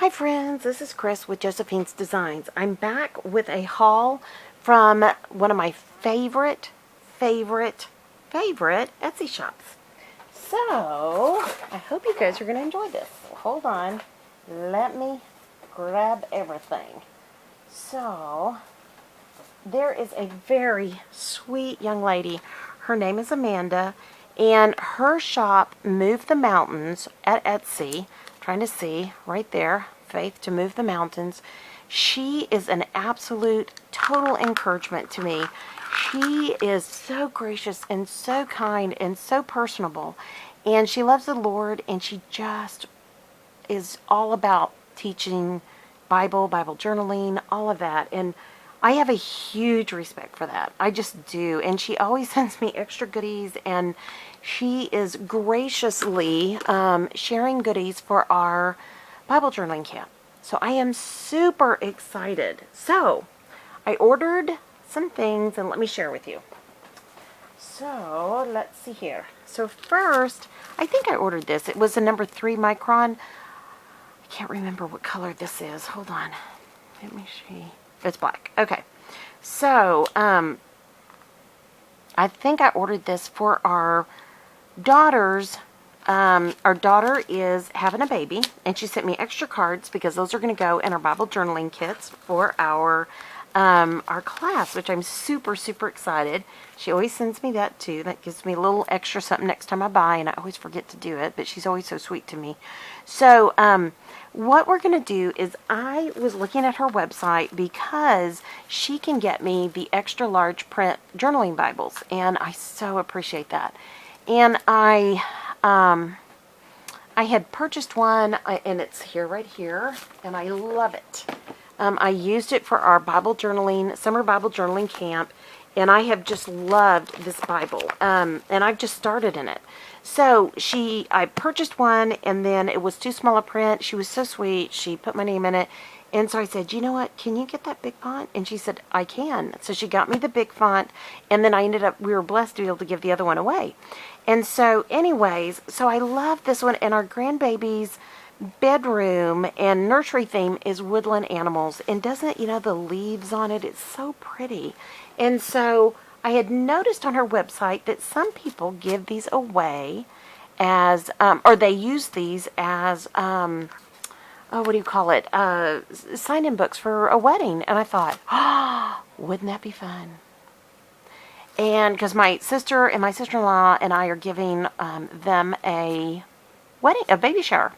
Hi friends, this is Chris with Josephine's Designs. I'm back with a haul from one of my favorite Etsy shops. So, I hope you guys are going to enjoy this. Hold on, let me grab everything. So, there is a very sweet young lady. Her name is Amanda, and her shop, Move the Mountains at Etsy. Trying to see right there, Faith to Move the Mountains. She is an absolute total encouragement to me. She is so gracious and so kind and so personable, and she loves the Lord, and she just is all about teaching Bible journaling, all of that. And I have a huge respect for that. I just do. And she always sends me extra goodies, and she is graciously sharing goodies for our Bible journaling camp. So I am super excited. So I ordered some things, and let me share with you. So let's see here. So first, I think I ordered this. It was a number 3 micron. I can't remember what color this is. Hold on. Let me see. It's black. Okay. So, I think I ordered this for our daughters. Our daughter is having a baby, and she sent me extra cards because those are going to go in our Bible journaling kits for our class, which I'm super excited. She always sends me that too. That gives me a little extra something next time I buy, and I always forget to do it, but she's always so sweet to me. So, what we're going to do is I was looking at her website because she can get me the extra large print journaling Bibles, and I so appreciate that. And I had purchased one, and it's here, right here, and I love it. I used it for our summer Bible journaling camp, and I have just loved this Bible, and I've just started in it. So I purchased one, and then it was too small a print. She was so sweet. She put my name in it. And so I said, you know what, can you get that big font? And she said, I can. So she got me the big font, and then we were blessed to be able to give the other one away. And so anyways, so I love this one, and our grandbaby's bedroom and nursery theme is woodland animals. And doesn't, the leaves on it, it's so pretty. And so I had noticed on her website that some people give these away as, or they use these as, what do you call it? Sign-in books for a wedding. And I thought, wouldn't that be fun? And because my sister and my sister-in-law and I are giving them a baby shower.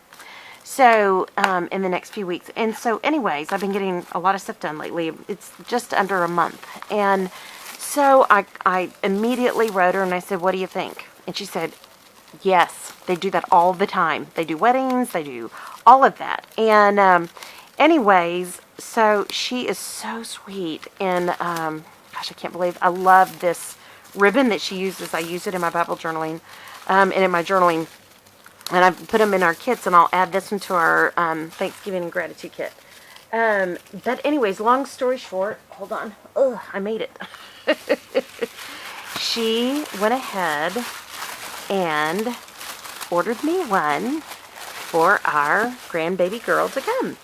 So, in the next few weeks. And so anyways, I've been getting a lot of stuff done lately. It's just under a month. And so I immediately wrote her and I said, what do you think? And she said, yes, they do that all the time. They do weddings, they do all of that. And anyways, so she is so sweet. And gosh, I can't believe I love this ribbon that she uses. I use it in my Bible journaling and in my journaling. And I've put them in our kits, and I'll add this one to our Thanksgiving and Gratitude kit. But anyways, long story short, hold on. Ugh, I made it. She went ahead and ordered me one for our grandbaby girl to come.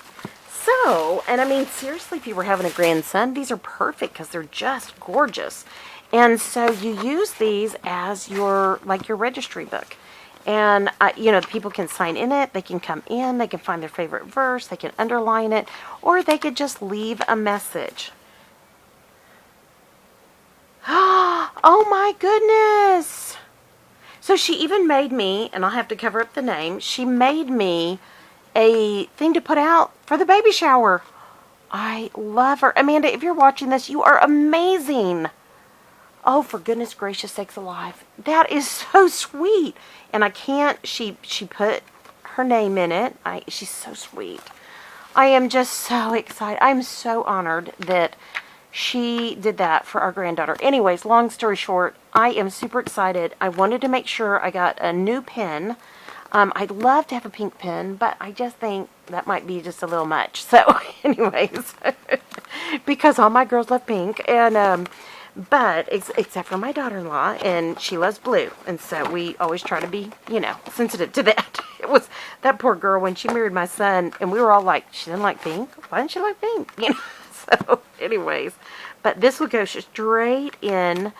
So, and I mean, seriously, if you were having a grandson, these are perfect because they're just gorgeous. And so you use these as your registry book. And, people can sign in it, they can come in, they can find their favorite verse, they can underline it, or they could just leave a message. Oh my goodness! So she even made me, and I'll have to cover up the name, she made me a thing to put out for the baby shower. I love her. Amanda, if you're watching this, you are amazing. Oh, for goodness gracious sakes alive. That is so sweet. And I can't, she put her name in it. She's so sweet. I am just so excited. I'm so honored that she did that for our granddaughter. Anyways, long story short, I am super excited. I wanted to make sure I got a new pen. I'd love to have a pink pen, but I just think that might be just a little much. So, anyways, because all my girls love pink, and but except for my daughter-in-law, and she loves blue, and so we always try to be, sensitive to that. was that poor girl when she married my son, and we were all like, she didn't like pink. Why didn't she like pink? So, anyways, but this will go straight in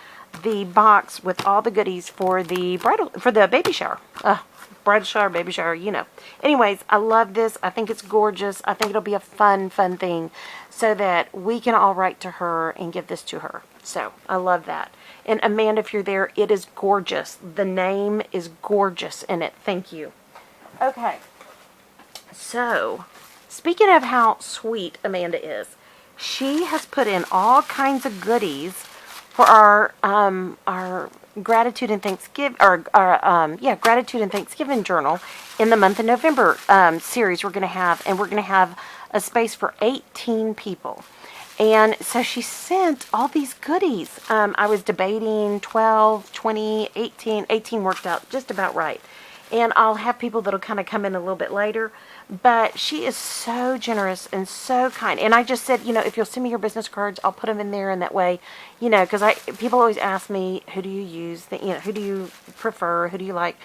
the box with all the goodies for the baby shower. Bridal shower, baby shower, Anyways, I love this. I think it's gorgeous. I think it'll be a fun thing so that we can all write to her and give this to her. So, I love that. And Amanda, if you're there, it is gorgeous. The name is gorgeous in it. Thank you. Okay. So, speaking of how sweet Amanda is, she has put in all kinds of goodies for our gratitude and Thanksgiving, gratitude and Thanksgiving journal in the month of November series we're going to have, and we're going to have a space for 18 people. And so she sent all these goodies. I was debating 12, 20, 18. 18 worked out just about right. And I'll have people that'll kind of come in a little bit later. But she is so generous and so kind. And I just said, if you'll send me your business cards, I'll put them in there. And that way, because people always ask me, who do you use? Who do you prefer? Who do you like?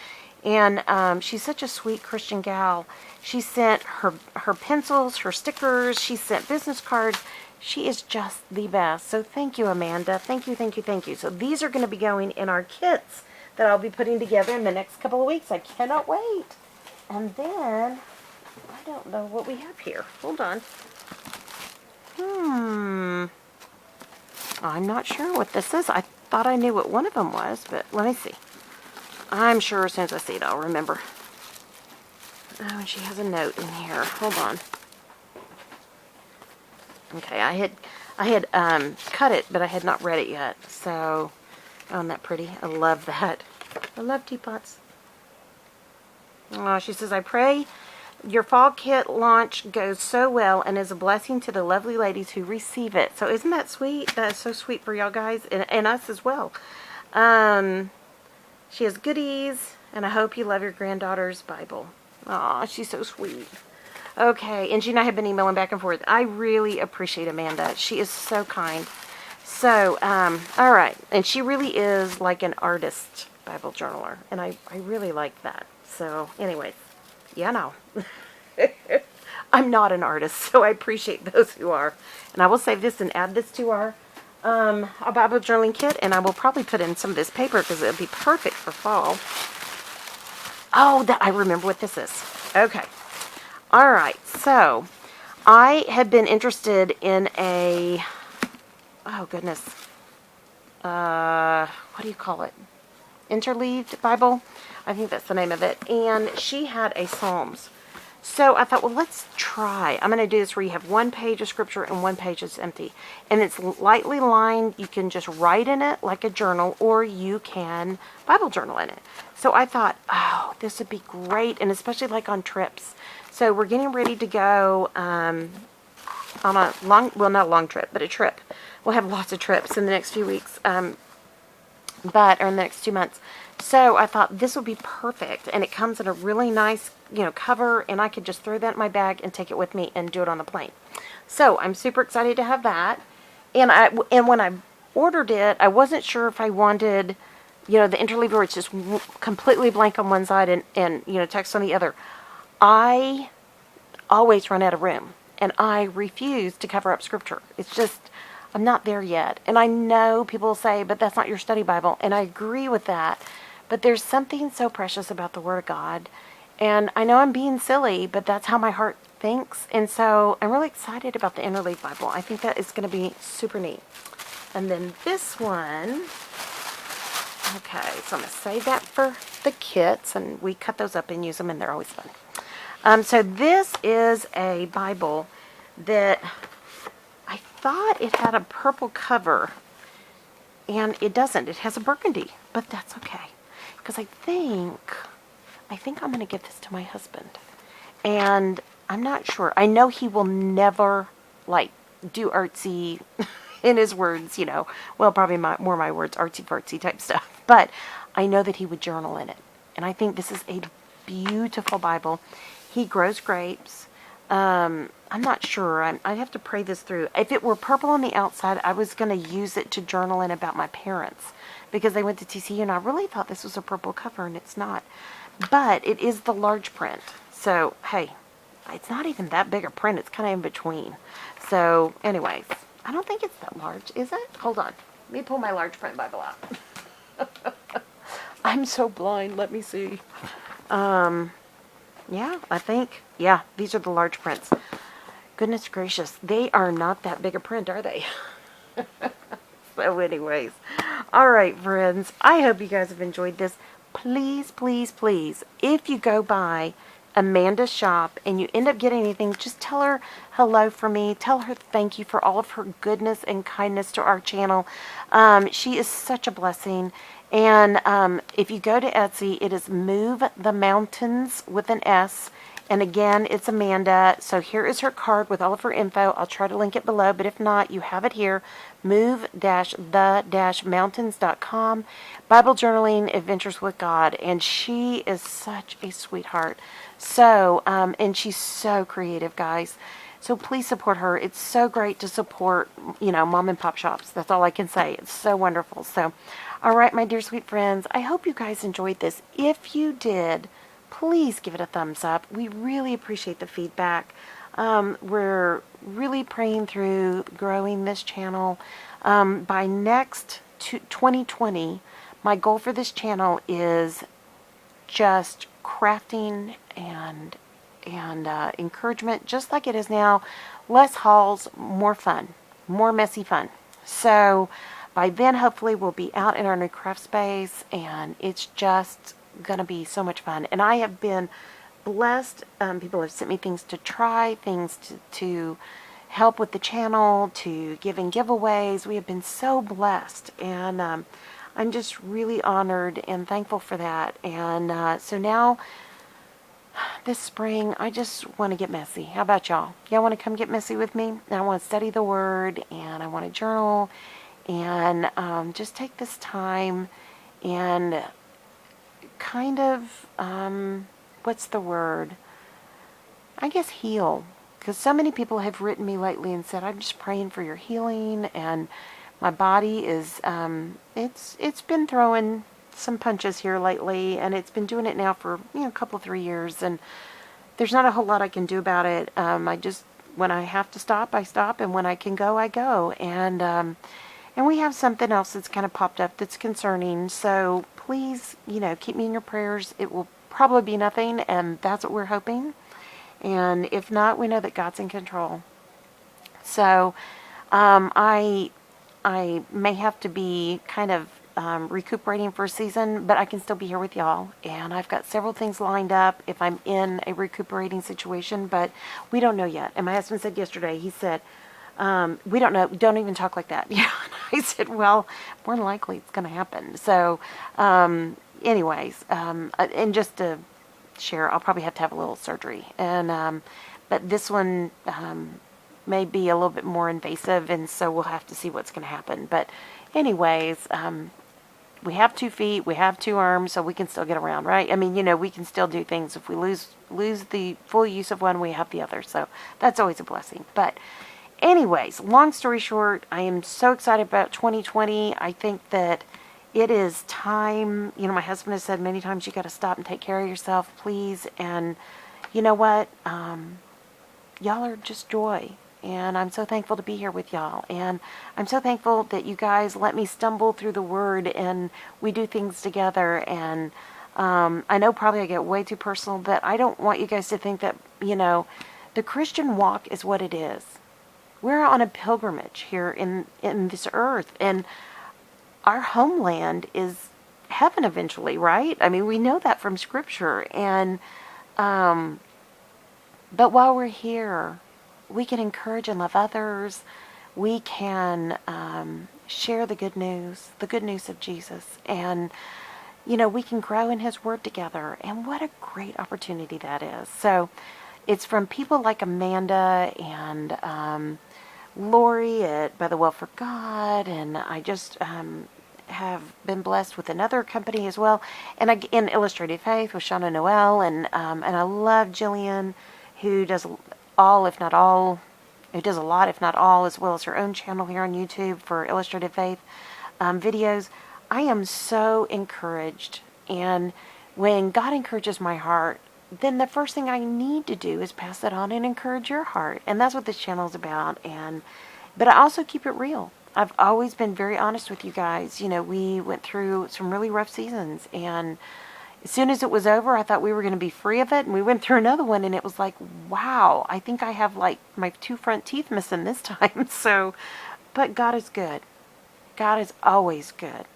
And she's such a sweet Christian gal. She sent her pencils, her stickers. She sent business cards. She is just the best. So thank you, Amanda. Thank you, thank you, thank you. So these are going to be going in our kits that I'll be putting together in the next couple of weeks. I cannot wait. And then, I don't know what we have here. Hold on. I'm not sure what this is. I thought I knew what one of them was, but let me see. I'm sure as soon as I see it, I'll remember. Oh, and she has a note in here. Hold on. Okay, I had cut it, but I had not read it yet. So, isn't that pretty? I love that. I love teapots. Oh, she says, I pray your fall kit launch goes so well and is a blessing to the lovely ladies who receive it. So isn't that sweet? That is so sweet for y'all guys and us as well. She has goodies, and I hope you love your granddaughter's Bible. Aw, she's so sweet. Okay, and she and I have been emailing back and forth. I really appreciate Amanda. She is so kind. So, all right. And she really is like an artist Bible journaler. And I really like that. So, anyways. Yeah, no. I'm not an artist, so I appreciate those who are. And I will save this and add this to our Bible journaling kit. And I will probably put in some of this paper because it'll be perfect for fall. Oh, I remember what this is. Okay. All right, so I had been interested in a, oh goodness, what do you call it? Interleaved Bible? I think that's the name of it. And she had a Psalms. So I thought, well, let's try. I'm going to do this where you have one page of scripture and one page is empty. And it's lightly lined. You can just write in it like a journal, or you can Bible journal in it. So I thought, oh, this would be great, and especially like on trips. So we're getting ready to go on a long, well, not a long trip, but a trip. We'll have lots of trips in the next few weeks, or in the next 2 months. So I thought this would be perfect, and it comes in a really nice, cover, and I could just throw that in my bag and take it with me and do it on the plane. So I'm super excited to have that. And when I ordered it, I wasn't sure if I wanted, the interleave where it's just completely blank on one side and text on the other. I always run out of room, and I refuse to cover up scripture. It's just, I'm not there yet. And I know people say, but that's not your study Bible, and I agree with that. But there's something so precious about the Word of God, and I know I'm being silly, but that's how my heart thinks. And so I'm really excited about the Interleaved Bible. I think that is going to be super neat. And then this one, okay, so I'm going to save that for the kits, and we cut those up and use them, and they're always fun. So this is a Bible that I thought it had a purple cover, and it doesn't. It has a burgundy, but that's okay, because I think I'm going to give this to my husband, and I'm not sure. I know he will never do artsy, in his words, well, probably more my words, artsy-fartsy type stuff, but I know that he would journal in it, and I think this is a beautiful Bible. He grows grapes. I'm not sure. I'd have to pray this through. If it were purple on the outside, I was going to use it to journal in about my parents because they went to TCU, and I really thought this was a purple cover, and it's not. but it is the large print. So, hey, it's not even that big a print. It's kind of in between. So, anyways, I don't think it's that large, is it? Hold on. Let me pull my large print Bible out. I'm so blind. Let me see. Yeah, I think. Yeah, these are the large prints. Goodness gracious. They are not that big a print, are they? So anyways. All right, friends. I hope you guys have enjoyed this. Please, please, please, if you go by Amanda's shop and you end up getting anything, just tell her hello for me. Tell her thank you for all of her goodness and kindness to our channel. She is such a blessing. And if you go to Etsy, it is Move the Mountains with an S. And again, it's Amanda. So here is her card with all of her info. I'll try to link it below, but if not, you have it here. Move-the-mountains.com. Bible Journaling Adventures with God. And she is such a sweetheart. So, and she's so creative, guys. So please support her. It's so great to support, mom and pop shops. That's all I can say. It's so wonderful. So, all right, my dear sweet friends, I hope you guys enjoyed this. If you did, please give it a thumbs up. We really appreciate the feedback. We're really praying through growing this channel. By next 2020, my goal for this channel is just crafting and encouragement, just like it is now. Less hauls, more fun, more messy fun. So by then, hopefully, we'll be out in our new craft space, and it's just going to be so much fun. And I have been blessed. People have sent me things to try, things to help with the channel, to giving giveaways. We have been so blessed, and I'm just really honored and thankful for that. And so now, this spring, I just want to get messy. How about y'all? Y'all want to come get messy with me? I want to study the Word, and I want to journal, and just take this time and kind of, what's the word? I guess heal. Because so many people have written me lately and said, I'm just praying for your healing, and my body is, it's been throwing some punches here lately, and it's been doing it now for, a couple, 3 years, and there's not a whole lot I can do about it. I just, when I have to stop, I stop, and when I can go, I go, and we have something else that's kind of popped up that's concerning, so please, keep me in your prayers. It will probably be nothing, and that's what we're hoping, and if not, we know that God's in control. So, I may have to be kind of recuperating for a season, but I can still be here with y'all, and I've got several things lined up if I'm in a recuperating situation, but we don't know yet. And my husband said yesterday, he said, we don't know, don't even talk like that. I said, well, more than likely it's going to happen. So anyways, and just to share, I'll probably have to have a little surgery, and but this one may be a little bit more invasive, and so we'll have to see what's going to happen. But anyways, we have 2 feet, we have 2 arms, so we can still get around, right? I mean, we can still do things. If we lose the full use of one, we have the other, so that's always a blessing. But anyways, long story short, I am so excited about 2020. I think that it is time. My husband has said many times, you got to stop and take care of yourself, please. And you know what? Y'all are just joy. And I'm so thankful to be here with y'all. And I'm so thankful that you guys let me stumble through the Word and we do things together. And I know probably I get way too personal, but I don't want you guys to think that, the Christian walk is what it is. We're on a pilgrimage here in this earth. And our homeland is heaven eventually, right? I mean, we know that from Scripture. And but while we're here, we can encourage and love others. We can share the good news of Jesus. And, we can grow in His Word together. And what a great opportunity that is. So it's from people like Amanda and Lori at By the Well for God. And I just have been blessed with another company as well. And again, Illustrated Faith with Shauna Noel. And I love Jillian, who does all, if not all, who does a lot, if not all, as well as her own channel here on YouTube for Illustrated Faith videos. I am so encouraged, and when God encourages my heart, then the first thing I need to do is pass it on and encourage your heart. And that's what this channel is about. But I also keep it real. I've always been very honest with you guys. You know, we went through some really rough seasons, and as soon as it was over, I thought we were going to be free of it, and we went through another one, and it was like, wow, I think I have like my 2 front teeth missing this time. But God is good. God is always good,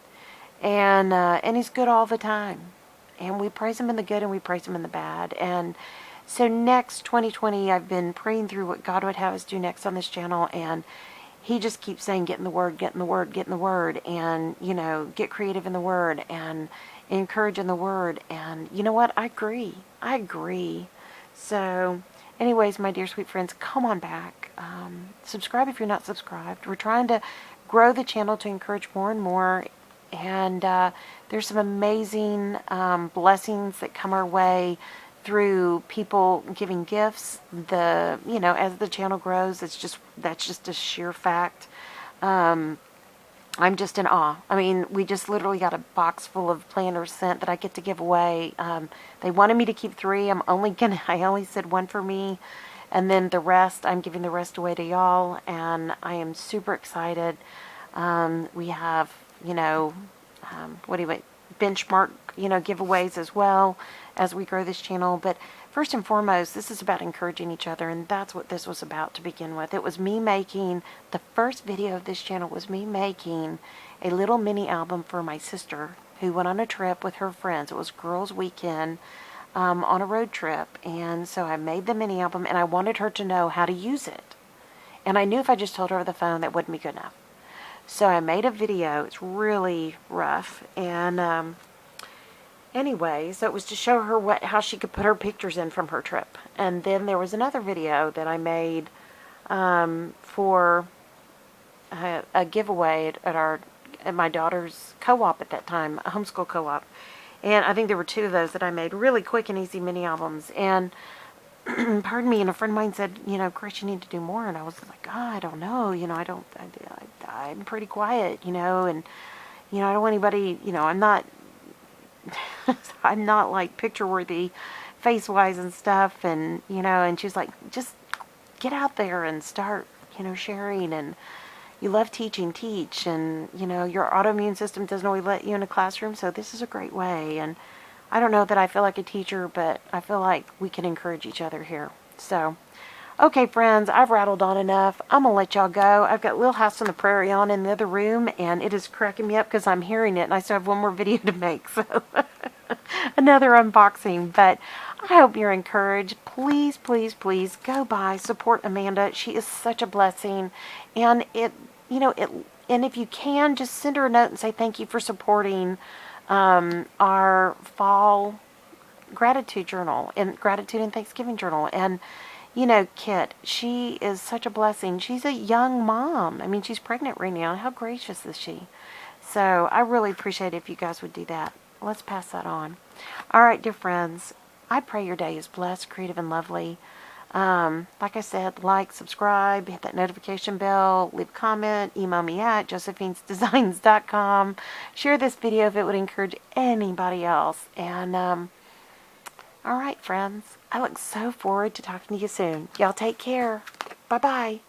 and He's good all the time. And we praise Him in the good, and we praise Him in the bad. And so next 2020, I've been praying through what God would have us do next on this channel, and He just keeps saying, get in the Word, get in the Word, get in the Word, and, you know, get creative in the Word, and encourage in the Word. And you know what? I agree. I agree. So anyways, my dear sweet friends, come on back. Subscribe if you're not subscribed. We're trying to grow the channel to encourage more and more. And there's some amazing blessings that come our way through people giving gifts. As the channel grows, that's just a sheer fact. I'm just in awe. I mean, we just literally got a box full of planners sent that I get to give away. They wanted me to keep 3. I only said 1 for me, and then the rest, I'm giving the rest away to y'all, and I am super excited. We have, benchmark, giveaways as well as we grow this channel. But first and foremost, this is about encouraging each other, and that's what this was about to begin with. It was me making, the first video of this channel was me making a little mini album for my sister who went on a trip with her friends. It was girls' weekend on a road trip, and so I made the mini album, and I wanted her to know how to use it. And I knew if I just told her over the phone, that wouldn't be good enough. So I made a video. It's really rough, and anyway, so it was to show her how she could put her pictures in from her trip. And then there was another video that I made for a giveaway at my daughter's co-op at that time, a homeschool co-op. And I think there were 2 of those that I made, really quick and easy mini albums. And pardon me, and a friend of mine said, Chris, you need to do more. And I was like, I don't know, I'm pretty quiet, and I don't want anybody, I'm not I'm not like picture worthy face wise and stuff, and and she's like, just get out there and start sharing, and you love teaching, teach, and your autoimmune system doesn't always let you in a classroom, so this is a great way. And I don't know that I feel like a teacher, but I feel like we can encourage each other here. So okay, friends, I've rattled on enough. I'm going to let y'all go. I've got Little House on the Prairie on in the other room, and it is cracking me up because I'm hearing it, and I still have one more video to make, so another unboxing. But I hope you're encouraged. Please, please, please go by, support Amanda. She is such a blessing, and and if you can, just send her a note and say thank you for supporting our fall gratitude journal, and gratitude and Thanksgiving journal. And Kit, she is such a blessing. She's a young mom. I mean, she's pregnant right now. How gracious is she? So I really appreciate it if you guys would do that. Let's pass that on. All right, dear friends, I pray your day is blessed, creative, and lovely. Like I said, like, subscribe, hit that notification bell, leave a comment, email me at josephinesdesigns.com. Share this video if it would encourage anybody else. And, all right, friends, I look so forward to talking to you soon. Y'all take care. Bye-bye.